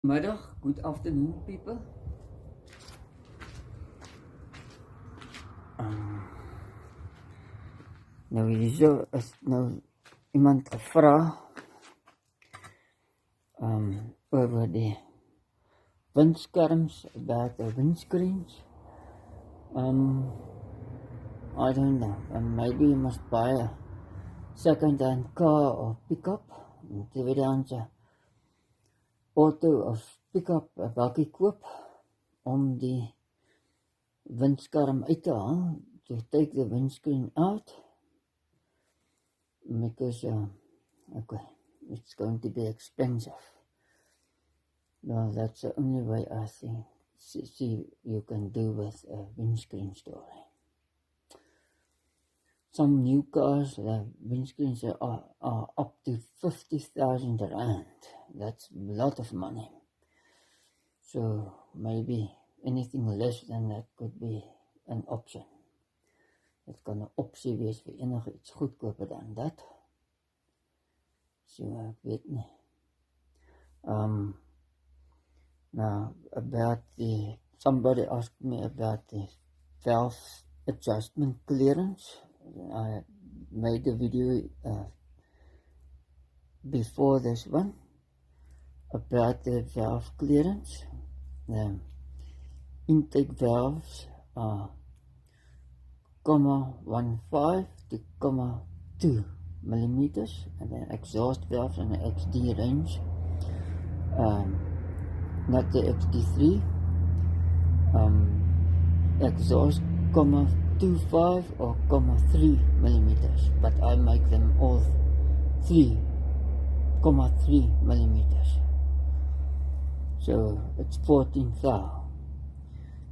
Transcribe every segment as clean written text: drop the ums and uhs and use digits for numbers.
Middag, good afternoon people. Nou hierso is nou iemand gevra oor die windskerms, about the windscreens. I don't know, maybe you must buy a second-hand car or pickup, tweedehands auto of pick-up, 'n bakkie koop om die windskerm uit te haal, to take the windscreen out, because okay, it's going to be expensive. No, that's the only way I think see you can do with a windscreen story. Some new cars, the windscreens are up to 50,000 rand. That's a lot of money. So maybe anything less than that could be an option. Dit kan 'n opsie wees vir enige iets goedkoper dan dat. So ek weet nie. Now about somebody asked me about the valve adjustment clearance. I made a video before this one about the valve clearance. The intake valves are 0.15 to 0.2 millimeters, and then exhaust valves in the XD range, not the XD3, exhaust 0.25 or 0.3 millimeters, but I make them all 3.3 millimeters. So it's 14 thou.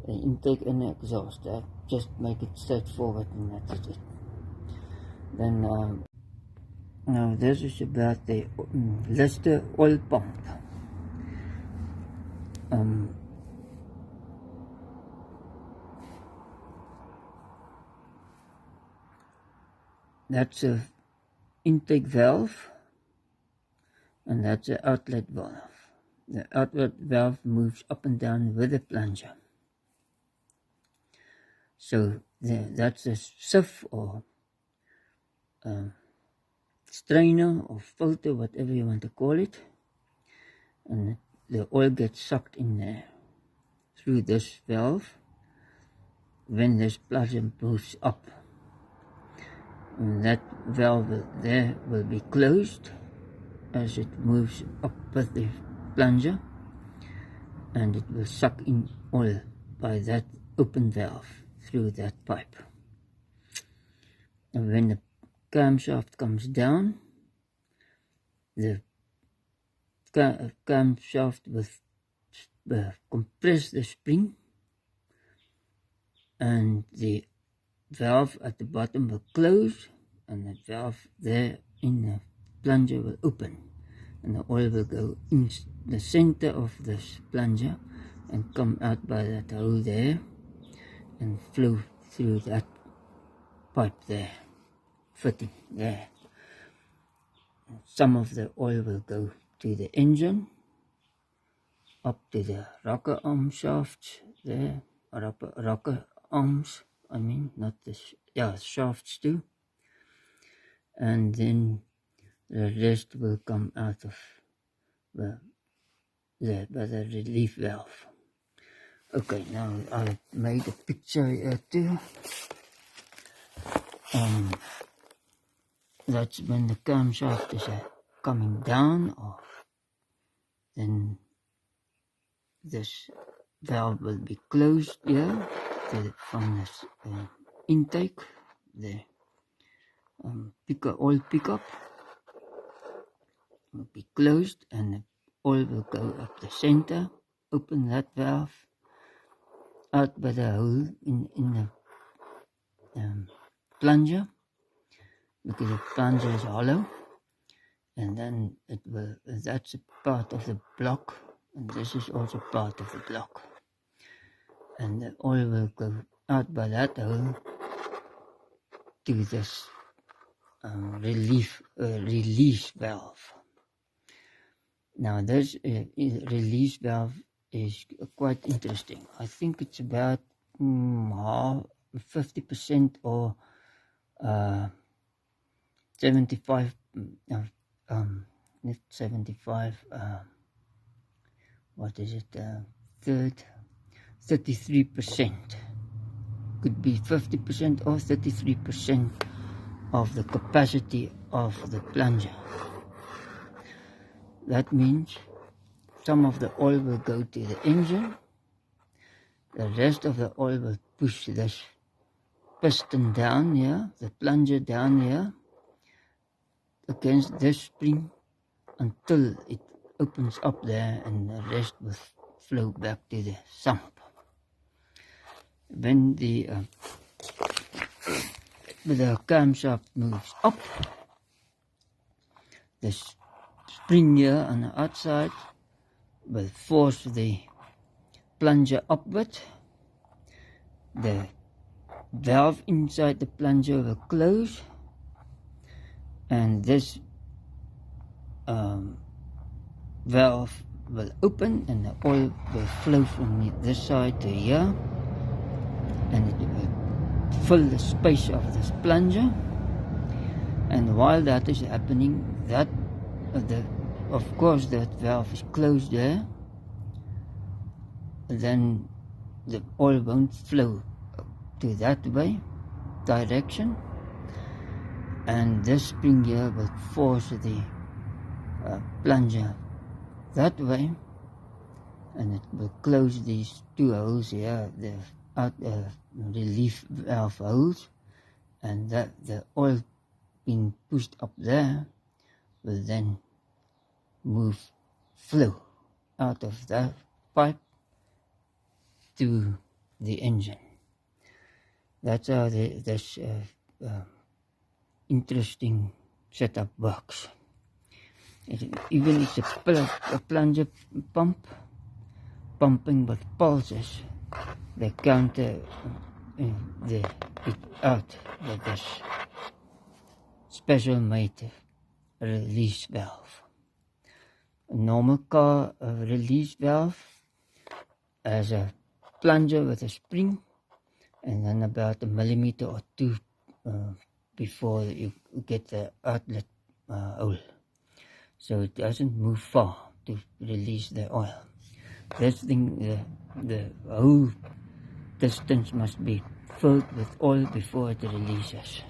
The intake and the exhaust. Just make it straightforward, and that's it. Then now this is about the Lister oil pump. That's a intake valve, and that's an outlet valve. The outlet valve moves up and down with the plunger. So that's a sieve or strainer or filter, whatever you want to call it, and the oil gets sucked in there through this valve when this plunger moves up. And that valve there will be closed as it moves up with the plunger, and it will suck in oil by that open valve through that pipe. And when the camshaft comes down, the camshaft will compress the spring, and the valve at the bottom will close, and the valve there in the plunger will open, and the oil will go in the center of this plunger and come out by that hole there and flow through that pipe there, fitting there. Some of the oil will go to the engine, up to the rocker arm shafts there, rocker arms, I mean, not the shafts too. And then the rest will come out of the relief valve. Okay, now I made a picture here too. That's when the camshaft is coming down off. Then this valve will be closed here from this intake, the oil pickup will be closed, and the oil will go up the center, open that valve, out by the hole in the plunger, because the plunger is hollow, and then it will, that's a part of the block, and this is also part of the block, and the oil will go out by that hole to this release valve. Now this release valve is quite interesting. I think it's about 50% or 75, not 75, what is it, 33%. Could be 50% or 33% of the capacity of the plunger. That means some of the oil will go to the engine, the rest of the oil will push this piston down here, the plunger down here, against this spring until it opens up there, and the rest will flow back to the sump. When the camshaft moves up, the spring here on the outside will force the plunger upward. The valve inside the plunger will close, and this valve will open, and the oil will flow from this side to here, and it will fill the space of this plunger. And while that is happening, of course that valve is closed there, then the oil won't flow to that direction, and this spring here will force the plunger that way, and it will close these two holes here, the relief valve holes, and that the oil being pushed up there will then flow out of that pipe to the engine. That's how this interesting setup works. Even it's a plunger pump, pumping with pulses, they counter it out with this special made release valve. A normal car release valve has a plunger with a spring, and then about a millimeter or two before you get the outlet hole, so it doesn't move far to release the oil. This thing, the whole distance must be filled with oil before it releases,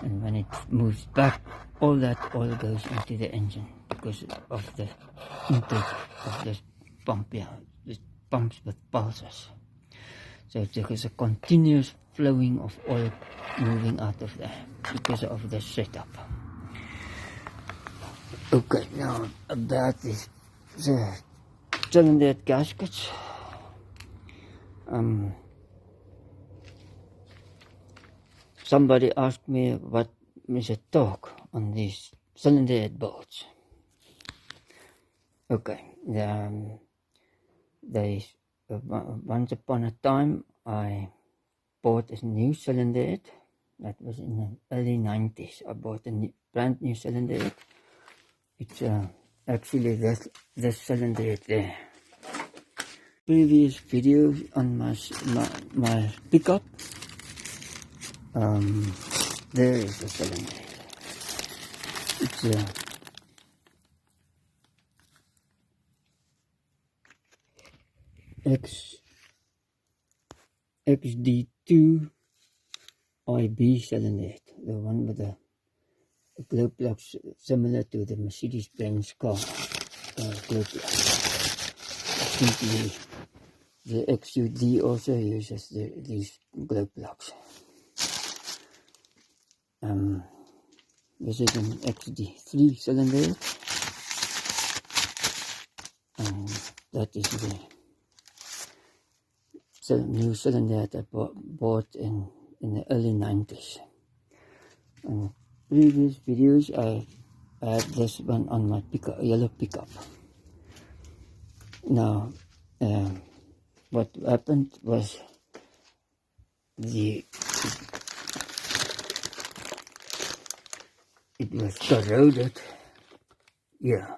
and when it moves back, all that oil goes into the engine because of the intake of this pump here. It pumps with pulses, so there's a continuous flowing of oil moving out of there because of the setup. Okay, now about the cylinder head gaskets. Somebody asked me what is the torque on these cylinder head bolts. Okay, once upon a time I bought a new cylinder head. That was in the early 90s. I bought a brand new cylinder head. It's actually this cylinder head there. Previous video on my pickup. There is the cylinder head. It's XD2 IB cylinder head, the one with the glow plugs similar to the Mercedes-Benz car glow plugs. I think the XUD also uses these glow plugs. This is an XD3 cylinder head, and that is the new cylinder that I bought in the early 90s. In previous videos I had this one on my yellow pickup. Now what happened was it was corroded. Yeah,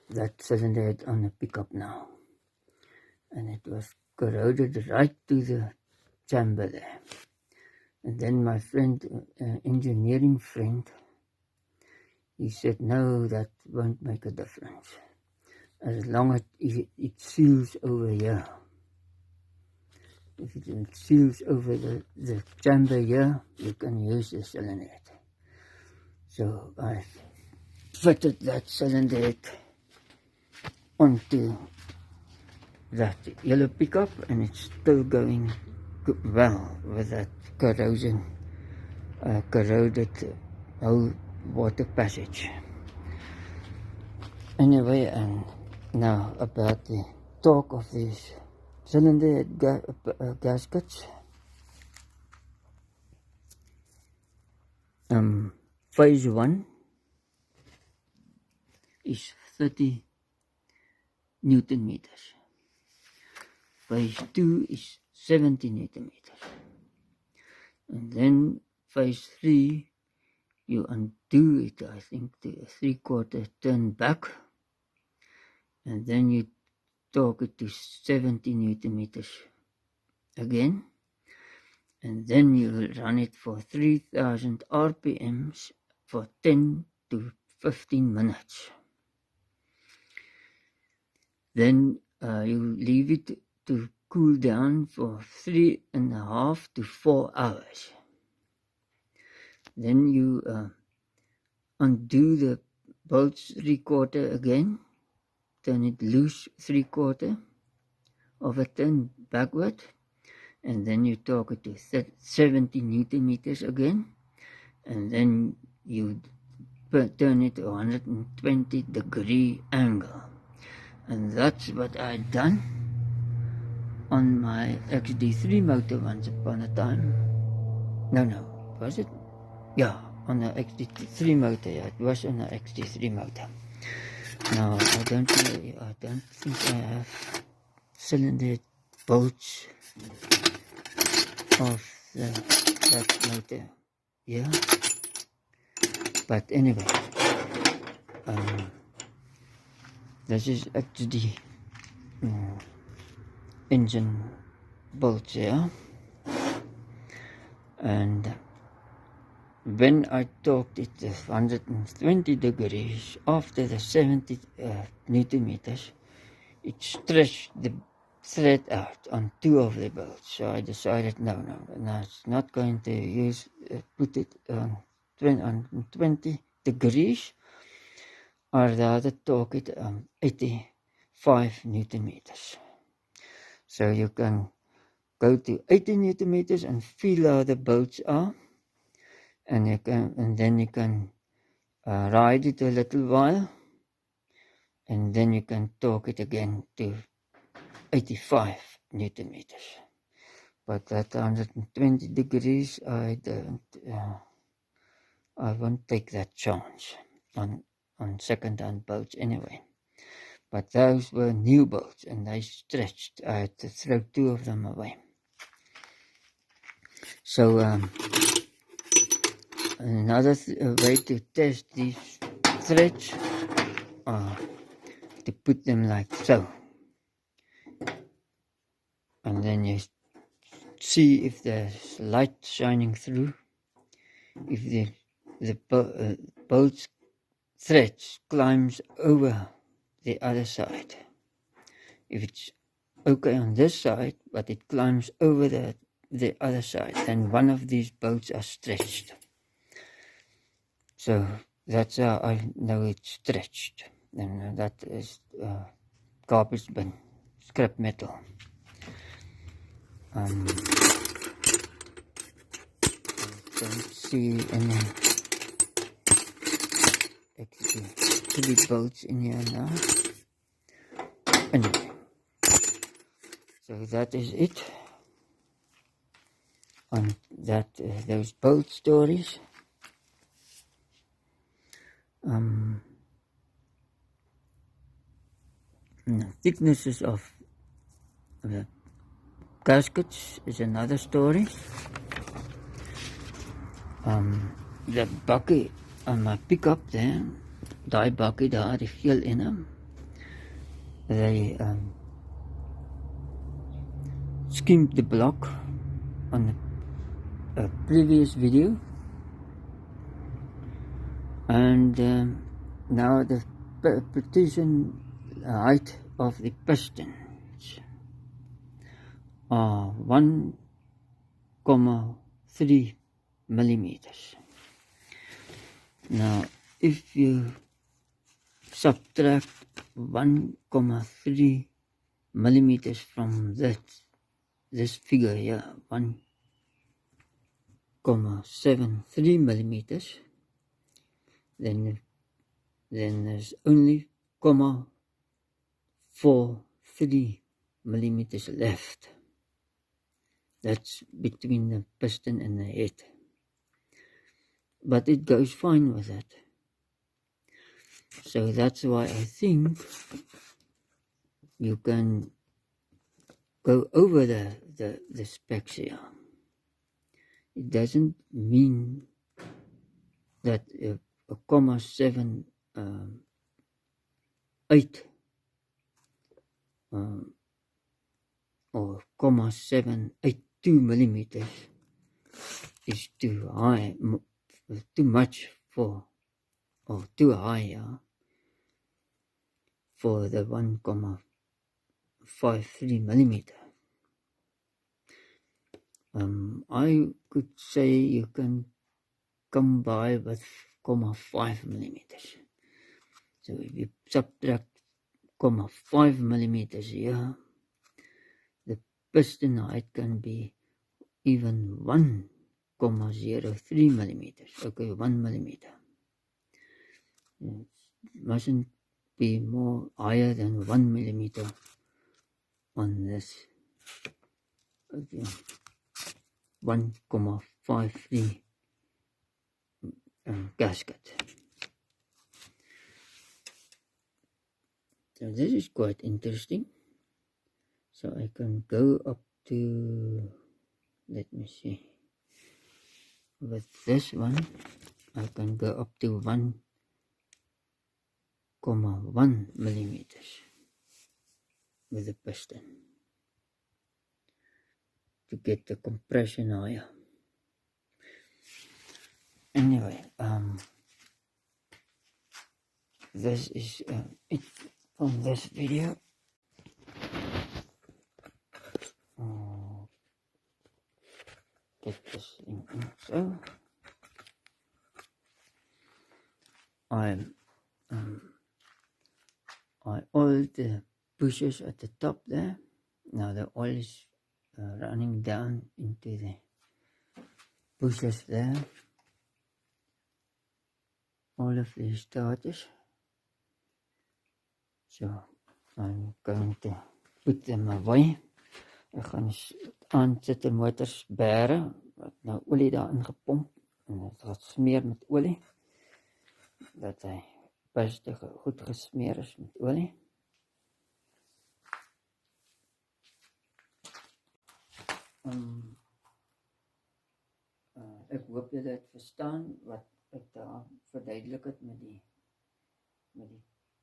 that cylinder head on the pickup now, and it was corroded right to the chamber there. And then my friend, engineering friend, he said, no, that won't make a difference. As long as it seals over here. If it seals over the chamber here, you can use the cylinder head. So I fitted that cylinder head onto that yellow pickup, and it's still going well with that corroded whole water passage. Anyway, and now about the torque of these cylinder gaskets. Phase 1 is 30 Newton meters. Phase 2 is 70 Newton meters. And then phase 3, you undo it, I think, to a 3/4 turn back. And then you torque it to 70 Newton meters again. And then you run it for 3000 RPMs for 10 to 15 minutes. Then you leave it to cool down for 3.5 to 4 hours. Then you undo the bolts 3/4 again, turn it loose 3/4 of a turn backward, and then you torque it to 70 Newton meters again, and then you turn it to 120-degree angle. And that's what I'd done on my XD3 motor once upon a time. No, was it? Yeah, on the XD3 motor. Yeah, it was on the XD3 motor. Now, I don't think I have cylinder bolts of that motor. Yeah. But anyway, this is actually engine bolts here. And when I torqued it to 120 degrees after the 70 Newton meters, it stretched the thread out on 2 of the bolts. So I decided, no, it's not going to put it on 20 degrees. I'd rather torque it 85 Newton meters. So you can go to 80 Newton meters and feel how the bolts are, and then you can ride it a little while, and then you can torque it again to 85 Newton meters. But at 120 degrees, I won't take that chance on second-hand bolts anyway. But those were new bolts, and they stretched. I had to throw 2 of them away. So another way to test these threads are to put them like so, and then you see if there's light shining through, if the bolt's threads climbs over the other side. If it's okay on this side, but it climbs over the other side, then one of these bolts are stretched. So that's how I know it's stretched, and that is garbage bin, scrap metal. I don't see any actually 3 bolts in here now. Anyway, so that is it on that those bolt stories. Thicknesses of the gaskets is another story. The bakkie on my pickup there, die bakkie daar, die geel ene, they skimmed the block on a previous video, and now the protrusion height of the pistons are 1,3 millimeters. Now if you subtract 1,3 millimeters from this figure here, 1,73 millimeters, then there's only 0,43 millimeters left. That's between the piston and the head, but it goes fine with that. So that's why I think you can go over the specs here. It doesn't mean that a 0,78 or 0,782 millimeters is too high, too much for, or too high for the 1,53 millimeter. I could say you can come by with 0,5 millimeters. So if you subtract 0,5 millimeters here, the piston height can be even 1,03 millimeters. Okay, 1 millimeter. It mustn't be more higher than 1 millimeter on this. Okay, 1,53 gasket. So this is quite interesting. So I can go up to, let me see, with this one I can go up to 1,1 millimeters with the piston to get the compression higher. Anyway, this is it from this video. Get this in. So I oiled the bushes at the top there. Now the oil is running down into the bushes there. All of these starters. So I'm going to put them away. Ek gaan aansit die motors bære wat nou olie daarin gepomp en dit gaat smeer met olie dat hy beste goed gesmeer is met olie. Ek hoop julle het verstaan wat ek daar verduidelik het met die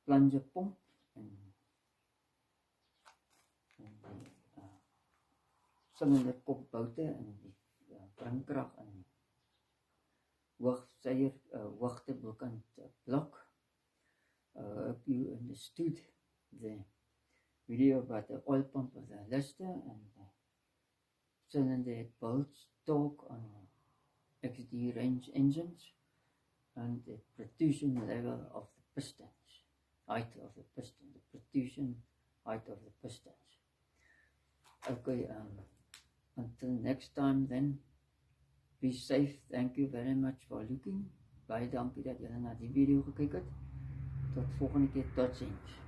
plunger pomp en die silinder kopboute en die dringkrag en hoogte bokant blok. Hope you understood the video about the oil pump of the Lister and the cylinder head bolts torque on XD range engines and the protrusion level of the pistons, height of the piston, the protrusion height of the pistons. Okay, until next time then, be safe. Thank you very much for looking. Baie dankie dat julle na die video gekyk het. Tot volgende keer, totsiens.